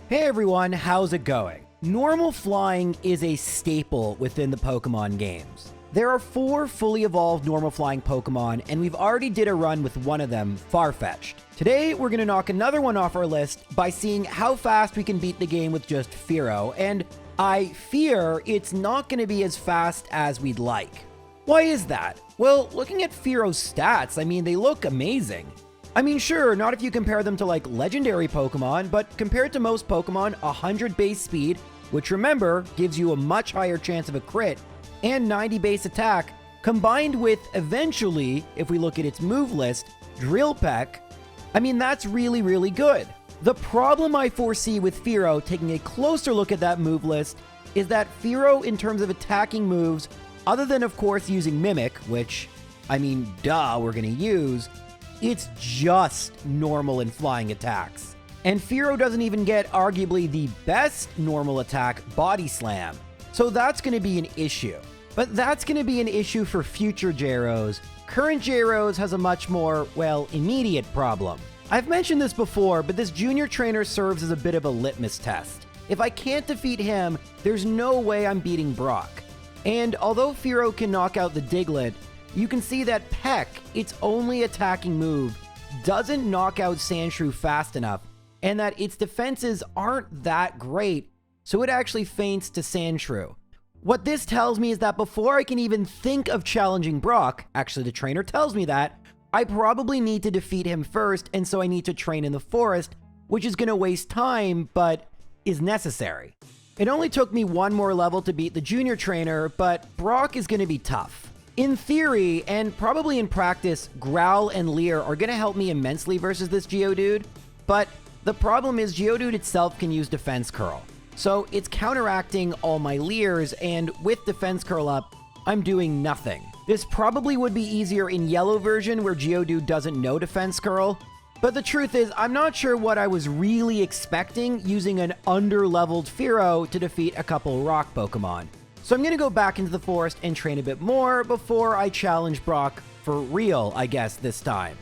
Hey everyone, how's it going? Normal flying is a staple within the Pokemon games. There are 4 fully evolved normal flying Pokemon, and we've already did a run with one of them, Farfetch'd. Today, we're going to knock another one off our list by seeing how fast we can beat the game with just Fearow, and I fear it's not going to be as fast as we'd like. Why is that? Well, looking at Fearow's stats, they look amazing. Sure, not if you compare them to like legendary Pokemon, but compared to most Pokemon, 100 base speed, which remember, gives you a much higher chance of a crit, and 90 base attack, combined with eventually, if we look at its move list, Drill Peck, that's really, really good. The problem I foresee with Fearow, taking a closer look at that move list, is that Fearow, in terms of attacking moves, other than of course using Mimic, which, we're gonna use, it's just normal and flying attacks. And Fearow doesn't even get arguably the best normal attack, Body Slam. So that's going to be an issue. But that's going to be an issue for future Gyros. Current Gyros has a much more, immediate problem. I've mentioned this before, but this junior trainer serves as a bit of a litmus test. If I can't defeat him, there's no way I'm beating Brock. And although Fearow can knock out the Diglett, you can see that Peck, its only attacking move, doesn't knock out Sandshrew fast enough, and that its defenses aren't that great, so it actually feints to Sandshrew. What this tells me is that before I can even think of challenging Brock, actually the trainer tells me that, I probably need to defeat him first, and so I need to train in the forest, which is going to waste time, but is necessary. It only took me one more level to beat the junior trainer, but Brock is going to be tough. In theory, and probably in practice, Growl and Leer are going to help me immensely versus this Geodude, but the problem is Geodude itself can use Defense Curl. So it's counteracting all my Leers, and with Defense Curl up, I'm doing nothing. This probably would be easier in Yellow version where Geodude doesn't know Defense Curl, but the truth is I'm not sure what I was really expecting using an under-leveled Fearow to defeat a couple rock Pokemon. So I'm going to go back into the forest and train a bit more before I challenge Brock for real, I guess, this time.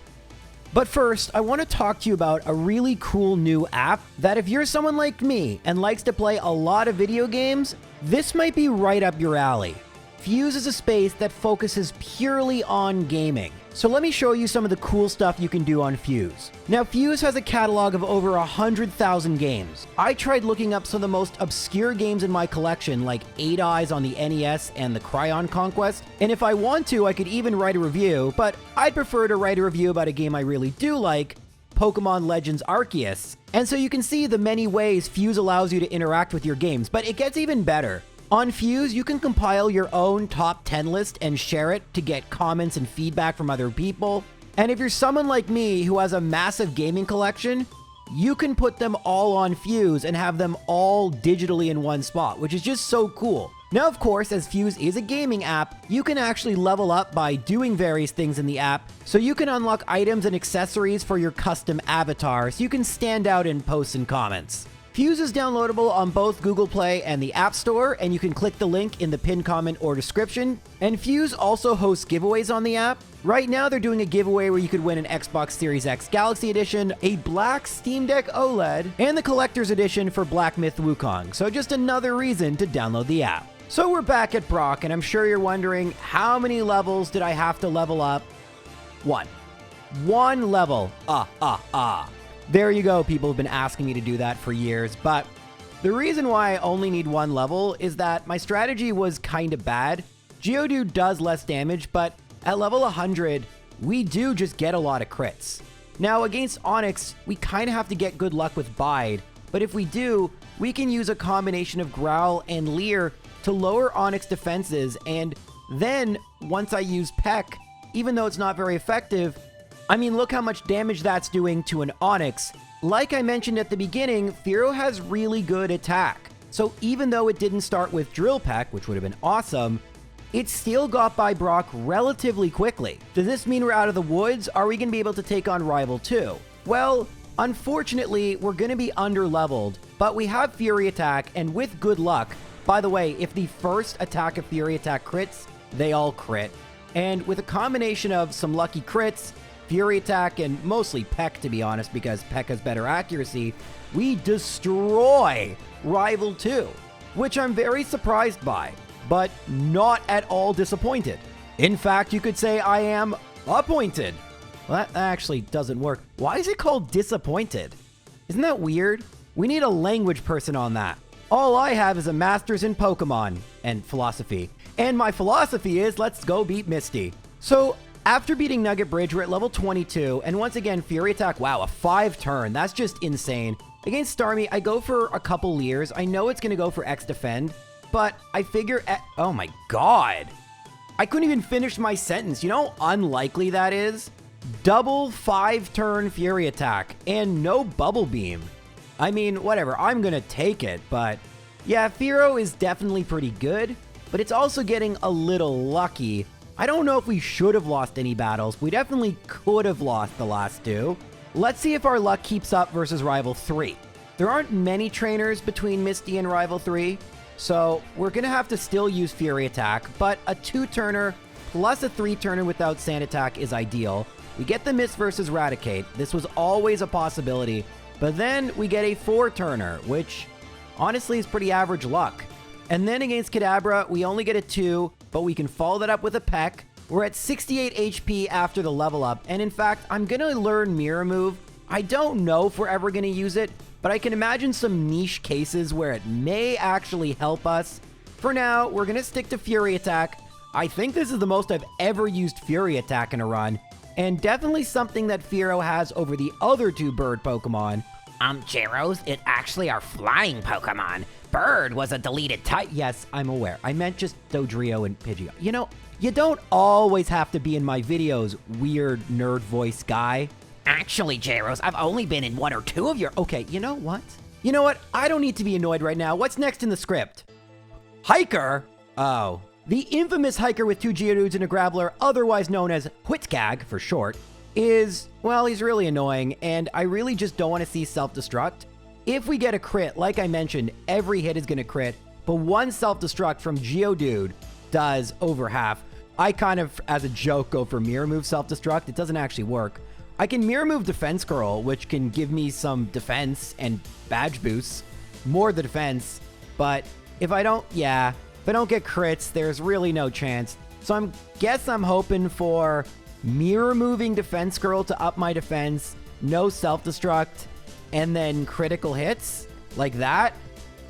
But first, I want to talk to you about a really cool new app that if you're someone like me and likes to play a lot of video games, this might be right up your alley. Fuse is a space that focuses purely on gaming. So let me show you some of the cool stuff you can do on Fuse. Now, Fuse has a catalog of over 100,000 games. I tried looking up some of the most obscure games in my collection, like 8 Eyes on the NES and the Cryon Conquest, and if I want to, I could even write a review, but I'd prefer to write a review about a game I really do like, Pokemon Legends Arceus. And so you can see the many ways Fuse allows you to interact with your games, but it gets even better. On Fuse, you can compile your own top 10 list and share it to get comments and feedback from other people. And if you're someone like me who has a massive gaming collection, you can put them all on Fuse and have them all digitally in one spot, which is just so cool. Now, of course, as Fuse is a gaming app, you can actually level up by doing various things in the app, so you can unlock items and accessories for your custom avatar, so you can stand out in posts and comments. Fuse is downloadable on both Google Play and the App Store, and you can click the link in the pinned comment or description. And Fuse also hosts giveaways on the app. Right now, they're doing a giveaway where you could win an Xbox Series X Galaxy Edition, a black Steam Deck OLED, and the Collector's Edition for Black Myth Wukong. So just another reason to download the app. So we're back at Brock, and I'm sure you're wondering, how many levels did I have to level up? One level. There you go, people have been asking me to do that for years, but the reason why I only need one level is that my strategy was kinda bad. Geodude does less damage, but at level 100, we do just get a lot of crits. Now, against Onix, we kinda have to get good luck with Bide, but if we do, we can use a combination of Growl and Leer to lower Onix defenses, and then, once I use Peck, even though it's not very effective, look how much damage that's doing to an Onix. Like I mentioned at the beginning, Fearow has really good attack. So even though it didn't start with Drill Peck, which would have been awesome, it still got by Brock relatively quickly. Does this mean we're out of the woods? Are we going to be able to take on Rival 2? Well, unfortunately, we're going to be under-leveled, but we have Fury Attack, and with good luck, by the way, if the first attack of Fury Attack crits, they all crit. And with a combination of some lucky crits, Fury Attack, and mostly Peck, to be honest, because Peck has better accuracy, we destroy Rival 2, which I'm very surprised by, but not at all disappointed. In fact, you could say I am appointed. Well, that actually doesn't work. Why is it called disappointed? Isn't that weird? We need a language person on that. All I have is a master's in Pokemon and philosophy. And my philosophy is, let's go beat Misty. So after beating Nugget Bridge, we're at level 22. And once again, Fury Attack, wow, a 5-turn. That's just insane. Against Starmie, I go for a couple Leers. I know it's going to go for X Defend, but I figure, oh my god. I couldn't even finish my sentence. You know how unlikely that is? Double 5-turn Fury Attack and no Bubble Beam. I mean, whatever, I'm gonna take it, but yeah, Fearow is definitely pretty good, but it's also getting a little lucky. I don't know if we should have lost any battles. We definitely could have lost the last two. Let's see if our luck keeps up versus Rival 3. There aren't many trainers between Misty and Rival 3, so we're gonna have to still use Fury Attack, but a 2-turner plus a 3-turner without Sand Attack is ideal. We get the Miss versus Raticate. This was always a possibility. But then we get a 4-turner, which honestly is pretty average luck. And then against Kadabra, we only get a 2, but we can follow that up with a Peck. We're at 68 HP after the level up, and in fact, I'm gonna learn Mirror Move. I don't know if we're ever gonna use it, but I can imagine some niche cases where it may actually help us. For now, we're gonna stick to Fury Attack. I think this is the most I've ever used Fury Attack in a run, and definitely something that Fearow has over the other 2 bird Pokemon. Gyros, it actually are flying Pokemon. Bird was a deleted type. Yes, I'm aware. I meant just Dodrio and Pidgeot. You know, you don't always have to be in my videos, weird nerd voice guy. Actually, Gyros, I've only been in 1 or 2 of your... Okay, you know what? You know what? I don't need to be annoyed right now. What's next in the script? Hiker? Oh. The infamous Hiker with 2 Geodudes and a Graveler, otherwise known as Whitgag for short, is, well, he's really annoying, and I really just don't want to see self-destruct. If we get a crit, like I mentioned, every hit is going to crit, but 1 self-destruct from Geodude does over half. I kind of, as a joke, go for Mirror Move self-destruct. It doesn't actually work. I can Mirror Move Defense Curl, which can give me some defense and badge boosts, more the defense, but if I don't get crits, there's really no chance. So I'm hoping for Mirror Moving Defense Curl to up my defense, no self-destruct, and then critical hits like that,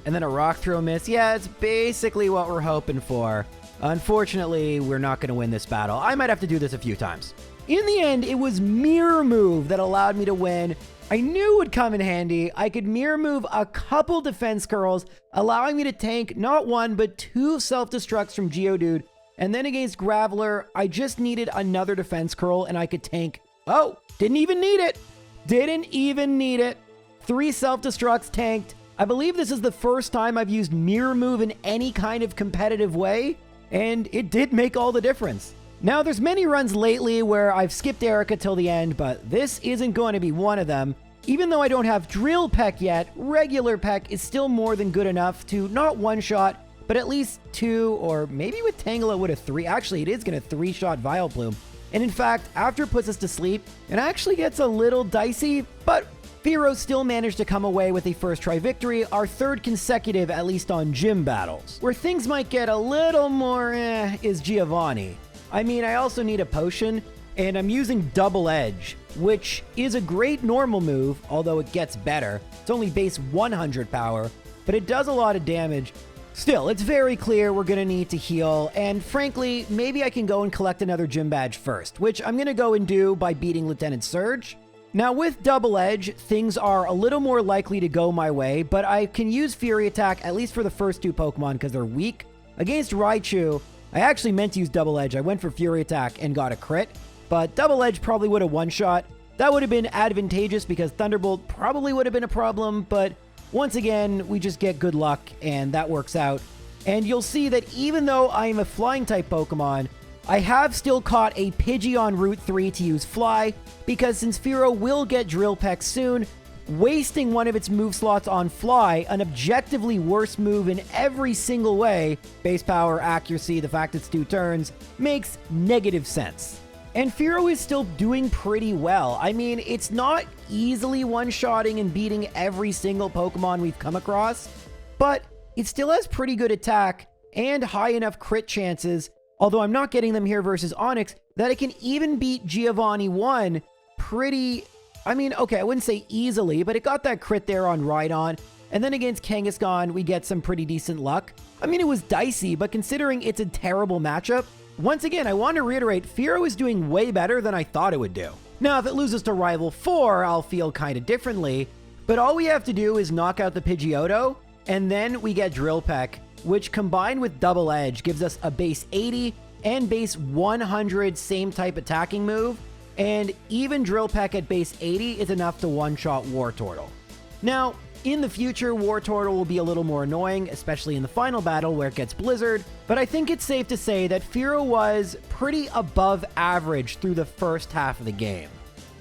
and then a Rock Throw miss. Yeah, it's basically what we're hoping for. Unfortunately, we're not going to win this battle. I might have to do this a few times. In the end, it was Mirror Move that allowed me to win. I knew it would come in handy. I could Mirror Move a couple defense curls, allowing me to tank not 1, but 2 self-destructs from Geodude. And then against Graveler, I just needed another defense curl, and I could tank... Oh, didn't even need it. Didn't even need it. 3 self-destructs tanked. I believe this is the first time I've used Mirror Move in any kind of competitive way, and it did make all the difference. Now, there's many runs lately where I've skipped Erica till the end, but this isn't going to be one of them. Even though I don't have Drill Peck yet, regular Peck is still more than good enough to not one-shot, but at least 2, or maybe with Tangle it would have 3. Actually, it is going to 3-shot Vileplume. And in fact, after it puts us to sleep, it actually gets a little dicey, but Fearow still managed to come away with a first try victory, our 3rd consecutive, at least on gym battles. Where things might get a little more is Giovanni. I mean, I also need a potion, and I'm using Double Edge, which is a great normal move, although it gets better. It's only base 100 power, but it does a lot of damage. Still, it's very clear we're going to need to heal, and frankly, maybe I can go and collect another gym badge first, which I'm going to go and do by beating Lieutenant Surge. Now, with Double Edge, things are a little more likely to go my way, but I can use Fury Attack, at least for the first 2 Pokemon, because they're weak. Against Raichu, I actually meant to use Double Edge. I went for Fury Attack and got a crit, but Double Edge probably would have one-shot. That would have been advantageous because Thunderbolt probably would have been a problem, but once again, we just get good luck, and that works out. And you'll see that even though I am a Flying-type Pokemon, I have still caught a Pidgey on Route 3 to use Fly, because since Fearow will get Drill Peck soon, wasting one of its move slots on Fly, an objectively worse move in every single way, base power, accuracy, the fact it's 2 turns, makes negative sense. And Fearow is still doing pretty well. I mean, it's not easily one-shotting and beating every single Pokemon we've come across, but it still has pretty good attack and high enough crit chances, although I'm not getting them here versus Onix, that it can even beat Giovanni 1 pretty... I mean, okay, I wouldn't say easily, but it got that crit there on Rhydon, and then against Kangaskhan, we get some pretty decent luck. I mean, it was dicey, but considering it's a terrible matchup, once again, I want to reiterate, Fearow is doing way better than I thought it would do. Now, if it loses to Rival 4, I'll feel kind of differently, but all we have to do is knock out the Pidgeotto, and then we get Drill Peck, which combined with Double Edge gives us a base 80 and base 100 same type attacking move, and even Drill Peck at base 80 is enough to one-shot Wartortle. Now, in the future, Wartortle will be a little more annoying, especially in the final battle where it gets Blizzard, but I think it's safe to say that Fearow was pretty above average through the first half of the game.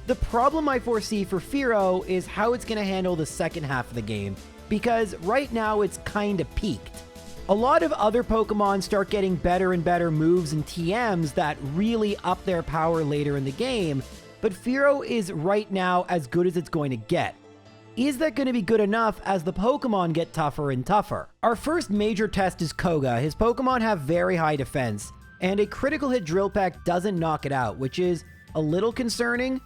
The problem I foresee for Fearow is how it's going to handle the second half of the game, because right now it's kind of peaked. A lot of other Pokemon start getting better and better moves and TMs that really up their power later in the game, but Fearow is right now as good as it's going to get. Is that going to be good enough as the Pokemon get tougher and tougher? Our first major test is Koga. His Pokemon have very high defense, and a critical hit Drill Peck doesn't knock it out, which is a little concerning.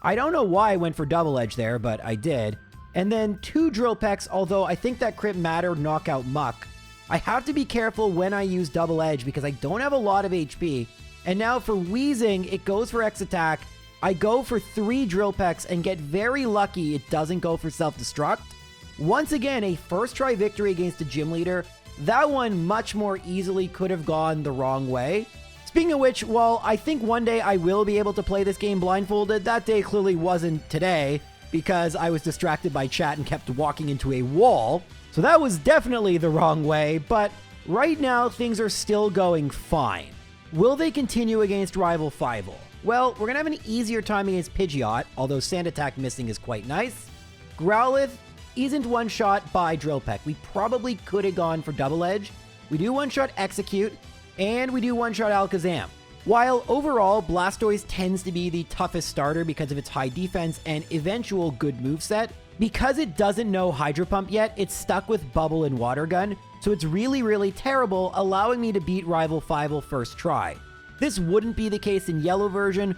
I don't know why I went for Double Edge there, but I did. And then 2 Drill Pecks, although I think that crit mattered, knock out Muck. I have to be careful when I use Double Edge because I don't have a lot of HP. And now for Wheezing, it goes for X Attack. I go for 3 Drill Pecks and get very lucky it doesn't go for Self-Destruct. Once again, a first try victory against a gym leader. That one much more easily could have gone the wrong way. Speaking of which, while I think one day I will be able to play this game blindfolded, that day clearly wasn't today because I was distracted by chat and kept walking into a wall. So that was definitely the wrong way, but right now things are still going fine. Will they continue against Rival 5? Well, we're going to have an easier time against Pidgeot, although Sand Attack missing is quite nice. Growlithe isn't one-shot by Drill Peck. We probably could have gone for Double Edge. We do one-shot Execute, and we do one-shot Alakazam. While overall, Blastoise tends to be the toughest starter because of its high defense and eventual good moveset, because it doesn't know Hydro Pump yet, it's stuck with Bubble and Water Gun, so it's really, really terrible, allowing me to beat Rival 5 first try. This wouldn't be the case in Yellow version,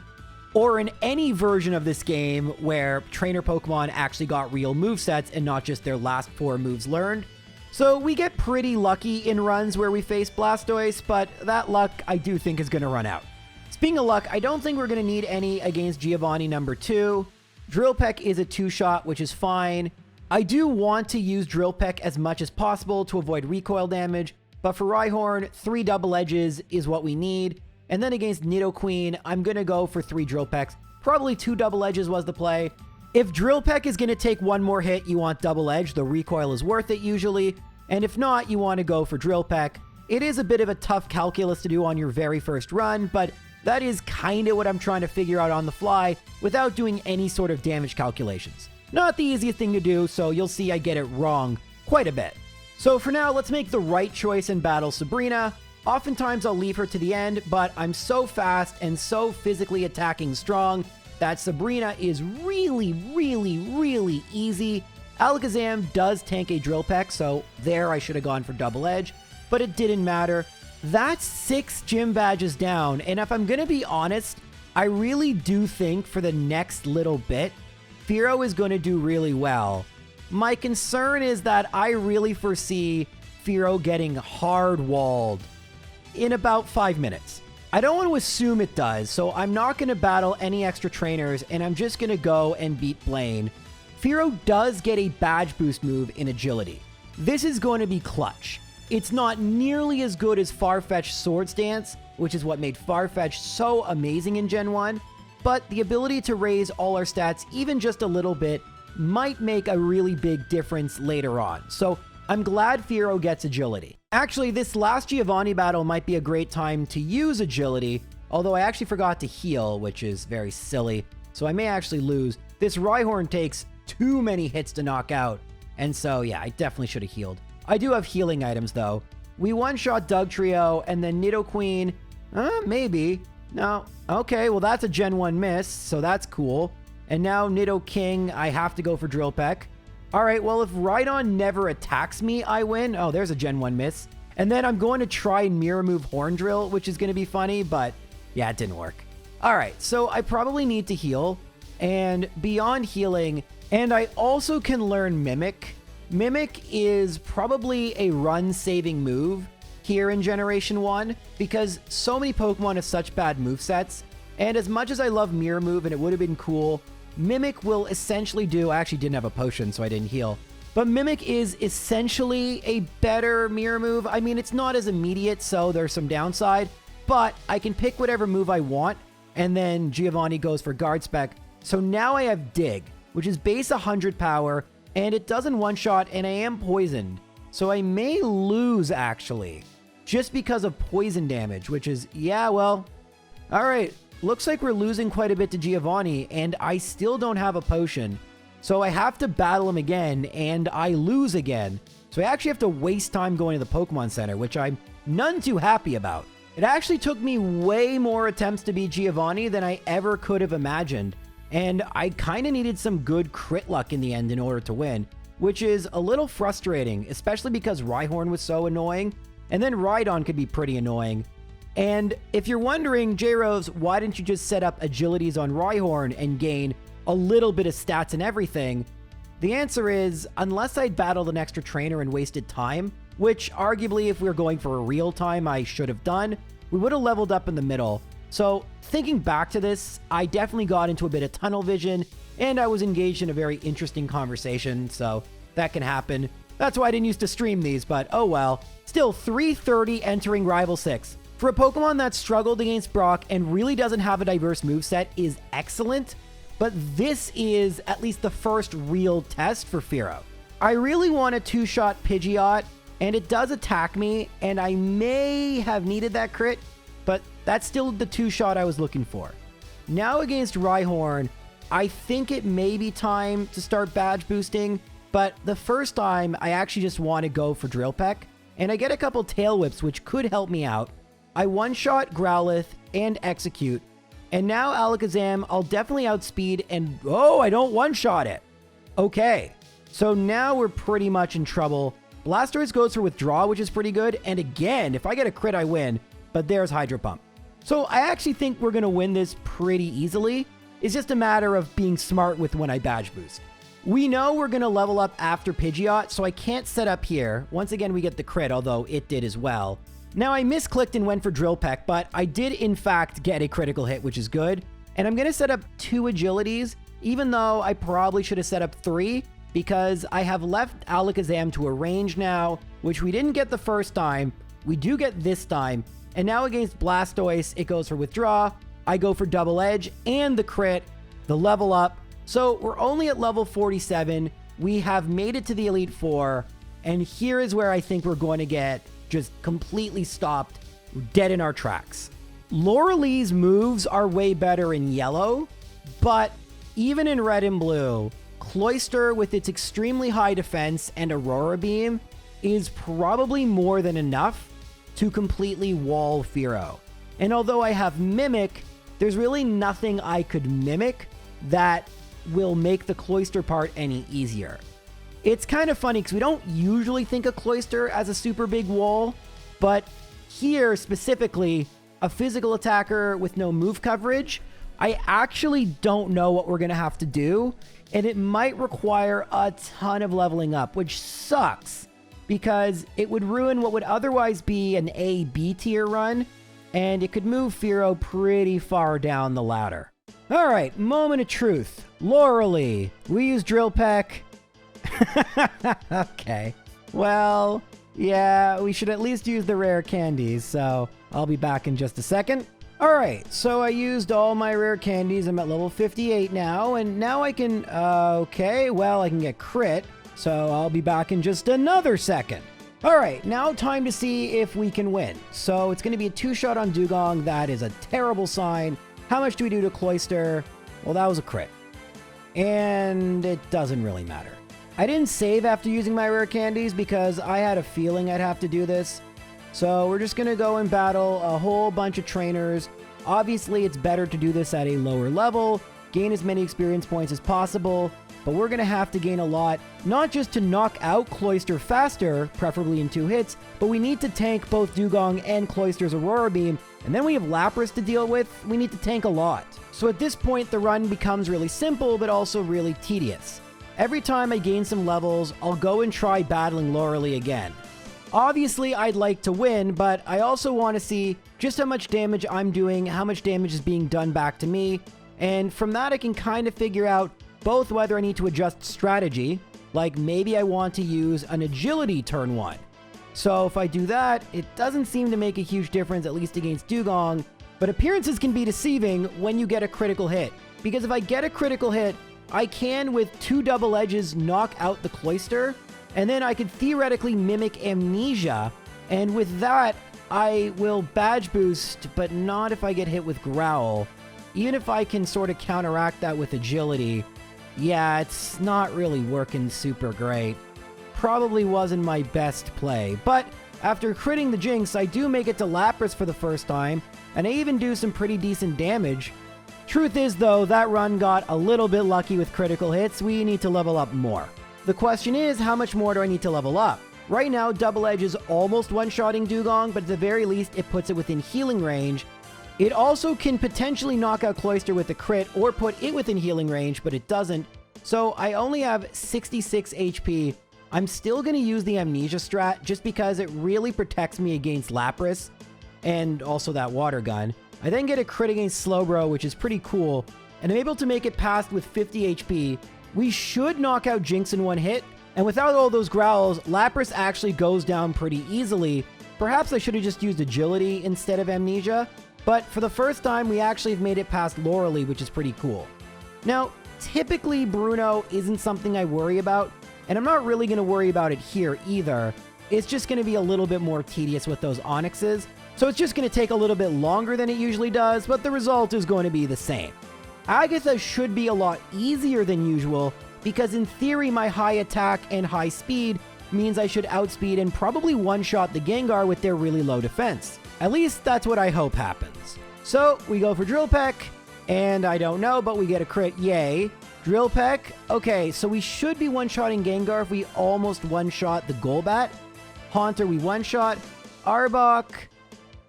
or in any version of this game where trainer Pokemon actually got real movesets and not just their last 4 moves learned. So we get pretty lucky in runs where we face Blastoise, but that luck I do think is going to run out. Speaking of luck, I don't think we're going to need any against Giovanni number 2. Drill Peck is a 2-shot, which is fine. I do want to use Drill Peck as much as possible to avoid recoil damage, but for Rhyhorn, 3 Double Edges is what we need. And then against Nidoqueen, I'm going to go for 3 Drill Pecks. Probably 2 Double Edges was the play. If Drill Peck is going to take one more hit, you want Double Edge. The recoil is worth it usually. And if not, you want to go for Drill Peck. It is a bit of a tough calculus to do on your very first run, but that is kind of what I'm trying to figure out on the fly without doing any sort of damage calculations. Not the easiest thing to do, so you'll see I get it wrong quite a bit. So for now, let's make the right choice and battle Sabrina. Oftentimes I'll leave her to the end, but I'm so fast and so physically attacking strong that Sabrina is really, really, really easy. Alakazam does tank a Drill Peck, so there I should have gone for Double Edge, but it didn't matter. That's 6 gym badges down, and if I'm going to be honest, I really do think for the next little bit, Fearow is going to do really well. My concern is that I really foresee Fearow getting hard-walled in about 5 minutes. I don't want to assume it does, so I'm not going to battle any extra trainers, and I'm just going to go and beat Blaine. Fearow does get a badge boost move in agility. This is going to be clutch. It's not nearly as good as Farfetch'd Swords Dance, which is what made Farfetch so amazing in Gen 1, but the ability to raise all our stats even just a little bit might make a really big difference later on. So I'm glad Fearow gets agility. Actually, this last Giovanni battle might be a great time to use agility, although I actually forgot to heal, which is very silly, so I may actually lose. This Rhyhorn takes too many hits to knock out, and so yeah, I definitely should have healed. I do have healing items though. We one-shot Dugtrio, and then Nidoqueen, maybe. No. Okay, well that's a Gen 1 miss, so that's cool. And now Nidoking, I have to go for Drill Peck. All right, well if Rhydon never attacks me, I win. Oh, there's a Gen 1 miss. And then I'm going to try and Mirror Move Horn Drill, which is going to be funny, but yeah, it didn't work. All right, so I probably need to heal. And beyond healing, and I also can learn Mimic. Mimic is probably a run-saving move here in Generation 1 because so many Pokemon have such bad movesets. And as much as I love Mirror Move and it would have been cool, Mimic will essentially do... I actually didn't have a potion, so I didn't heal. But Mimic is essentially a better Mirror Move. I mean, it's not as immediate, so there's some downside. But I can pick whatever move I want, and then Giovanni goes for Guard Spec. So now I have Dig, which is base 100 power, and it doesn't one-shot, and I am poisoned. So I may lose, actually, just because of poison damage, which is, yeah, well, all right. Looks like we're losing quite a bit to Giovanni, and I still don't have a potion. So I have to battle him again, and I lose again. So I actually have to waste time going to the Pokemon Center, which I'm none too happy about. It actually took me way more attempts to beat Giovanni than I ever could have imagined. And I kind of needed some good crit luck in the end in order to win, which is a little frustrating, especially because Rhyhorn was so annoying, and then Rhydon could be pretty annoying. And if you're wondering, J-Rose, why didn't you just set up agilities on Rhyhorn and gain a little bit of stats and everything? The answer is, unless I'd battled an extra trainer and wasted time, which arguably if we were going for a real time I should have done, we would have leveled up in the middle. So thinking back to this, I definitely got into a bit of tunnel vision and I was engaged in a very interesting conversation, so that can happen. That's why I didn't used to stream these, but oh well. Still 330 entering Rival 6. For a Pokemon that struggled against Brock and really doesn't have a diverse moveset is excellent, but this is at least the first real test for Fearow. I really want a two-shot Pidgeot, and it does attack me, and I may have needed that crit, but that's still the two-shot I was looking for. Now against Rhyhorn, I think it may be time to start badge boosting, but the first time I actually just want to go for Drill Peck, and I get a couple Tail Whips, which could help me out. I one-shot Growlithe and Execute, and now Alakazam, I'll definitely outspeed, and oh, I don't one-shot it. Okay, so now we're pretty much in trouble. Blastoise goes for Withdraw, which is pretty good, and again, if I get a crit, I win, but there's Hydro Pump. So I actually think we're going to win this pretty easily. It's just a matter of being smart with when I badge boost. We know we're going to level up after Pidgeot, so I can't set up here. Once again, we get the crit, although it did as well. Now, I misclicked and went for Drill Peck, but I did, in fact, get a critical hit, which is good. And I'm going to set up 2 agilities, even though I probably should have set up 3, because I have left Alakazam to a range now, which we didn't get the first time. We do get this time. And now against Blastoise, it goes for Withdraw. I go for Double Edge and the crit, the level up. So we're only at level 47. We have made it to the Elite Four. And here is where I think we're going to get just completely stopped, dead in our tracks. Lorelei's moves are way better in yellow, but even in red and blue, Cloyster with its extremely high defense and Aurora Beam is probably more than enough to completely wall Fearow. And although I have Mimic, there's really nothing I could Mimic that will make the Cloyster part any easier. It's kind of funny because we don't usually think of Cloyster as a super big wall, but here specifically, a physical attacker with no move coverage, I actually don't know what we're going to have to do, and it might require a ton of leveling up, which sucks because it would ruin what would otherwise be an A-B tier run, and it could move Fearow pretty far down the ladder. All right, moment of truth. Lorelei, we use Drill Peck. Okay. Well, yeah, we should at least use the rare candies, so I'll be back in just a second. Alright, so I used all my rare candies. I'm at level 58 now, and now I can... okay, well, I can get crit, so I'll be back in just another second. Alright, now time to see if we can win. So it's going to be a 2-shot on Dugong. That is a terrible sign. How much do we do to Cloyster? Well, that was a crit. And it doesn't really matter. I didn't save after using my rare candies because I had a feeling I'd have to do this. So we're just going to go and battle a whole bunch of trainers. Obviously, it's better to do this at a lower level, gain as many experience points as possible, but we're going to have to gain a lot, not just to knock out Cloyster faster, preferably in 2 hits, but we need to tank both Dugong and Cloyster's Aurora Beam, and then we have Lapras to deal with. We need to tank a lot. So at this point, the run becomes really simple, but also really tedious. Every time I gain some levels, I'll go and try battling Lorelei again. Obviously, I'd like to win, but I also want to see just how much damage I'm doing, how much damage is being done back to me, and from that I can kind of figure out both whether I need to adjust strategy, like maybe I want to use an agility turn 1. So if I do that, it doesn't seem to make a huge difference, at least against Dugong, but appearances can be deceiving when you get a critical hit, because if I get a critical hit, I can, with 2 double edges, knock out the Cloyster, and then I could theoretically mimic Amnesia, and with that, I will badge boost, but not if I get hit with Growl. Even if I can sort of counteract that with agility, yeah, it's not really working super great. Probably wasn't my best play, but after critting the Jinx, I do make it to Lapras for the first time, and I even do some pretty decent damage. Truth is, though, that run got a little bit lucky with critical hits. We need to level up more. The question is, how much more do I need to level up? Right now, Double Edge is almost one-shotting Dugong, but at the very least, it puts it within healing range. It also can potentially knock out Cloyster with a crit or put it within healing range, but it doesn't. So I only have 66 HP. I'm still going to use the Amnesia strat just because it really protects me against Lapras and also that water gun. I then get a crit against Slowbro, which is pretty cool, and I'm able to make it past with 50 HP. We should knock out Jinx in 1 hit, and without all those growls, Lapras actually goes down pretty easily. Perhaps I should have just used agility instead of Amnesia, but for the first time, we actually have made it past Lorelei, which is pretty cool. Now, typically Bruno isn't something I worry about, and I'm not really going to worry about it here either. It's just going to be a little bit more tedious with those Onyxes, so it's just going to take a little bit longer than it usually does, but the result is going to be the same. Agatha should be a lot easier than usual, because in theory my high attack and high speed means I should outspeed and probably one-shot the Gengar with their really low defense. At least that's what I hope happens. So we go for Drill Peck, and I don't know, but we get a crit, yay. Drill Peck, okay, so we should be one-shotting Gengar if we almost one-shot the Golbat. Haunter we one-shot. Arbok,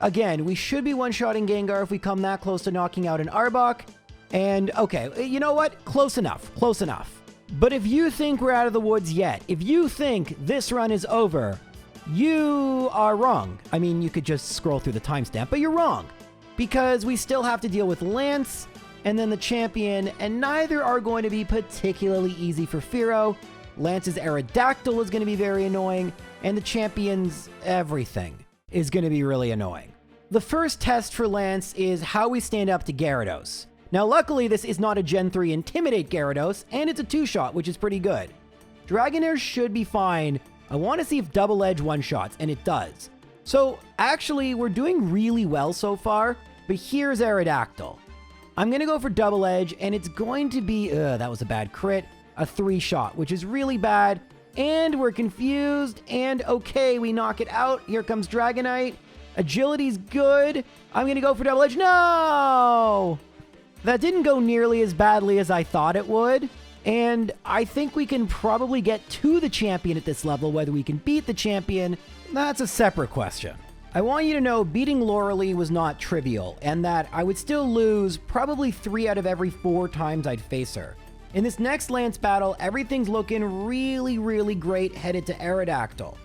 again, we should be one-shotting Gengar if we come that close to knocking out an Arbok. And okay, you know what? Close enough, close enough. But if you think we're out of the woods yet, if you think this run is over, you are wrong. I mean, you could just scroll through the timestamp, but you're wrong. Because we still have to deal with Lance and then the champion, and neither are going to be particularly easy for Fearow. Lance's Aerodactyl is going to be very annoying, and the champion's everything is going to be really annoying. The first test for Lance is how we stand up to Gyarados. Now, luckily, this is not a Gen 3 Intimidate Gyarados, and it's a 2-shot, which is pretty good. Dragonair should be fine. I want to see if Double Edge one-shots, and it does. So, actually, we're doing really well so far, but here's Aerodactyl. I'm going to go for Double Edge, and it's going to be, that was a bad crit, a 3-shot, which is really bad, and we're confused, and okay, we knock it out. Here comes Dragonite. Agility's good. I'm going to go for Double Edge. No! That didn't go nearly as badly as I thought it would, and I think we can probably get to the champion at this level. Whether we can beat the champion, that's a separate question. I want you to know beating Lorelei was not trivial, and that I would still lose probably 3 out of every 4 times I'd face her. In this next Lance battle, everything's looking really great headed to Aerodactyl.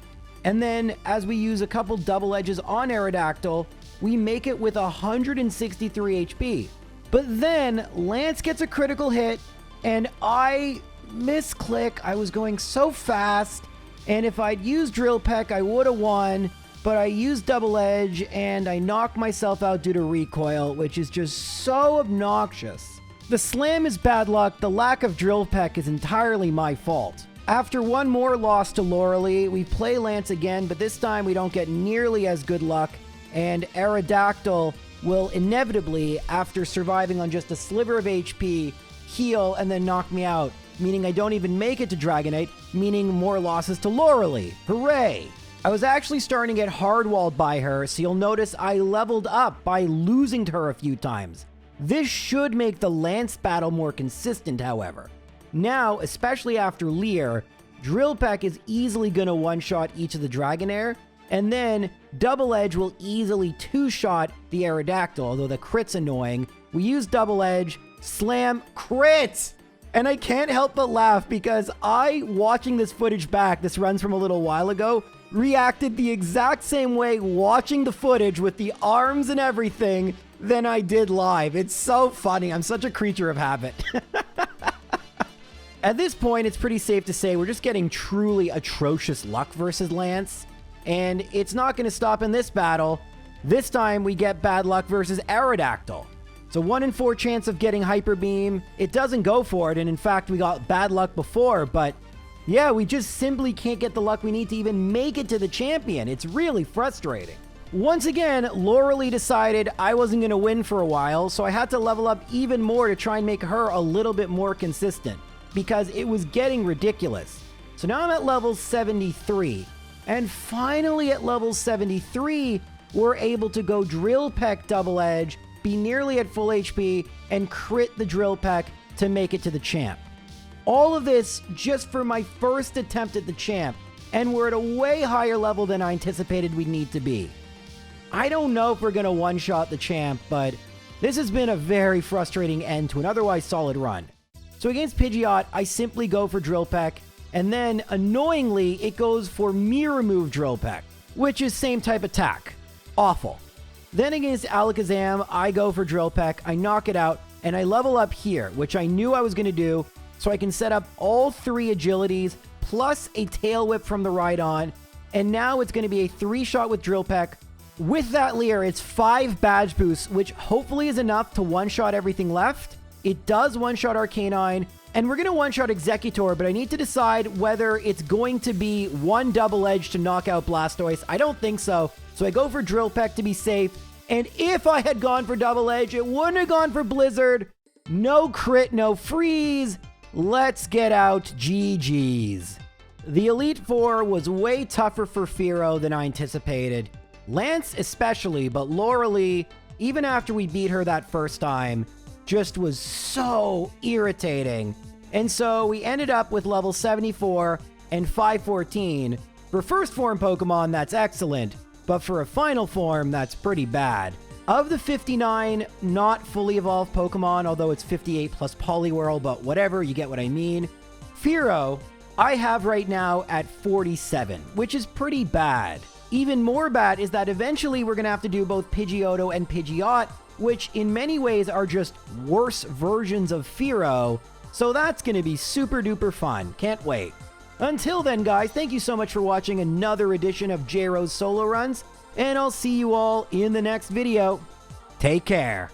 And then, as we use a couple double edges on Aerodactyl, we make it with 163 HP. But then, Lance gets a critical hit, and I misclick. I was going so fast, and if I'd used Drill Peck, I would have won, but I used Double Edge, and I knocked myself out due to recoil, which is just so obnoxious. The slam is bad luck. The lack of Drill Peck is entirely my fault. After one more loss to Lorelei, we play Lance again, but this time we don't get nearly as good luck, and Aerodactyl will inevitably, after surviving on just a sliver of HP, heal and then knock me out, meaning I don't even make it to Dragonite, meaning more losses to Lorelei. Hooray! I was actually starting to get hardwalled by her, so you'll notice I leveled up by losing to her a few times. This should make the Lance battle more consistent, however. Now, especially after Leer, Drill Peck is easily going to one-shot each of the Dragonair, and then Double Edge will easily two-shot the Aerodactyl, although the crit's annoying. We use Double Edge, slam, crit! And I can't help but laugh because watching this footage back, this runs from a little while ago, reacted the exact same way watching the footage with the arms and everything than I did live. It's so funny. I'm such a creature of habit. At this point, it's pretty safe to say we're just getting truly atrocious luck versus Lance. And it's not going to stop in this battle. This time we get bad luck versus Aerodactyl. So 1 in 4 chance of getting Hyper Beam. It doesn't go for it. And in fact, we got bad luck before, but yeah, we just simply can't get the luck we need to even make it to the champion. It's really frustrating. Once again, Lorelei decided I wasn't going to win for a while, so I had to level up even more to try and make her a little bit more consistent, because it was getting ridiculous. So now I'm at level 73, and finally at level 73, we're able to go Drill Peck Double Edge, be nearly at full HP, and crit the Drill Peck to make it to the champ. All of this just for my first attempt at the champ, and we're at a way higher level than I anticipated we'd need to be. I don't know if we're going to one-shot the champ, but this has been a very frustrating end to an otherwise solid run. So against Pidgeot, I simply go for Drill Peck, and then, annoyingly, it goes for Mirror Move Drill Peck, which is same type attack. Awful. Then against Alakazam, I go for Drill Peck, I knock it out, and I level up here, which I knew I was going to do, so I can set up all 3 agilities, plus a Tail Whip from the Rhydon, and now it's going to be a 3-shot with Drill Peck. With that Leer, it's 5 badge boosts, which hopefully is enough to one-shot everything left. It does one-shot Arcanine, and we're going to one-shot Executor, but I need to decide whether it's going to be 1 Double Edge to knock out Blastoise. I don't think so, so I go for Drill Peck to be safe, and if I had gone for Double Edge, it wouldn't have gone for Blizzard. No crit, no freeze. Let's get out GG's. The Elite Four was way tougher for Fearow than I anticipated. Lance especially, but Lorelei, even after we beat her that first time, just was so irritating. And so we ended up with level 74 and 514. For first form Pokemon, that's excellent, but for a final form, that's pretty bad. Of the 59 not fully evolved Pokemon, although it's 58 plus Poliwhirl, but whatever, you get what I mean. Fearow, I have right now at 47, which is pretty bad. Even more bad is that eventually we're going to have to do both Pidgeotto and Pidgeot, which in many ways are just worse versions of Fearow, so that's going to be super duper fun. Can't wait. Until then, guys, thank you so much for watching another edition of J-Rose Solo Runs, and I'll see you all in the next video. Take care.